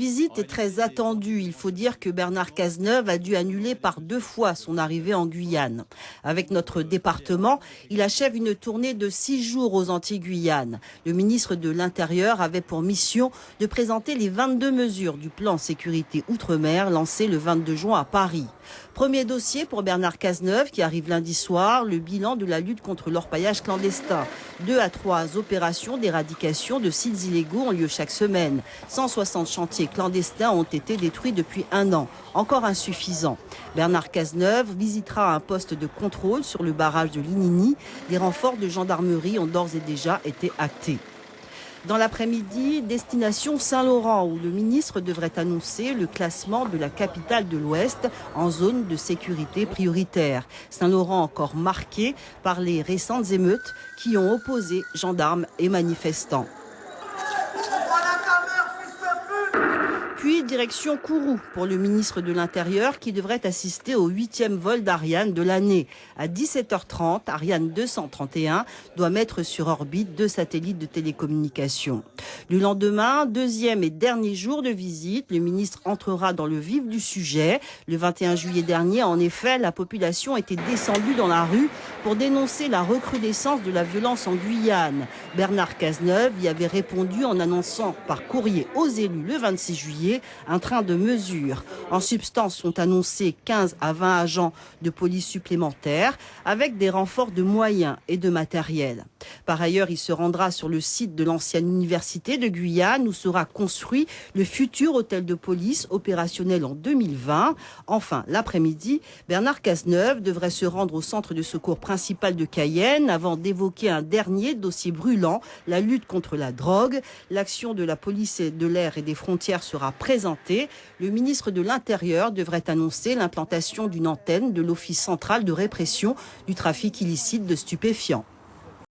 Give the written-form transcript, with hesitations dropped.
Visite est très attendue. Il faut dire que Bernard Cazeneuve a dû annuler par 2 fois son arrivée en Guyane. Avec notre département, il achève une tournée de 6 jours aux Antilles-Guyane. Le ministre de l'Intérieur avait pour mission de présenter les 22 mesures du plan sécurité outre-mer lancé le 22 juin à Paris. Premier dossier pour Bernard Cazeneuve qui arrive lundi soir, le bilan de la lutte contre l'orpaillage clandestin. 2 à 3 opérations d'éradication de sites illégaux ont lieu chaque semaine. 160 chantiers clandestins ont été détruits depuis 1 an. Encore insuffisant. Bernard Cazeneuve visitera un poste de contrôle sur le barrage de Linini. Des renforts de gendarmerie ont d'ores et déjà été actés. Dans l'après-midi, destination Saint-Laurent, où le ministre devrait annoncer le classement de la capitale de l'Ouest en zone de sécurité prioritaire. Saint-Laurent encore marqué par les récentes émeutes qui ont opposé gendarmes et manifestants. Puis direction Kourou pour le ministre de l'Intérieur qui devrait assister au 8e vol d'Ariane de l'année. À 17h30, Ariane 231 doit mettre sur orbite 2 satellites de télécommunication. Le lendemain, 2e et dernier jour de visite, le ministre entrera dans le vif du sujet. Le 21 juillet dernier, en effet, la population était descendue dans la rue pour dénoncer la recrudescence de la violence en Guyane. Bernard Cazeneuve y avait répondu en annonçant par courrier aux élus le 26 juillet un train de mesures. En substance, sont annoncés 15 à 20 agents de police supplémentaires avec des renforts de moyens et de matériel. Par ailleurs, il se rendra sur le site de l'ancienne université de Guyane où sera construit le futur hôtel de police opérationnel en 2020. Enfin, l'après-midi, Bernard Cazeneuve devrait se rendre au centre de secours principal de Cayenne avant d'évoquer un dernier dossier brûlant, la lutte contre la drogue. L'action de la police de l'air et des frontières sera présentée. Le ministre de l'Intérieur devrait annoncer l'implantation d'une antenne de l'Office central de répression du trafic illicite de stupéfiants.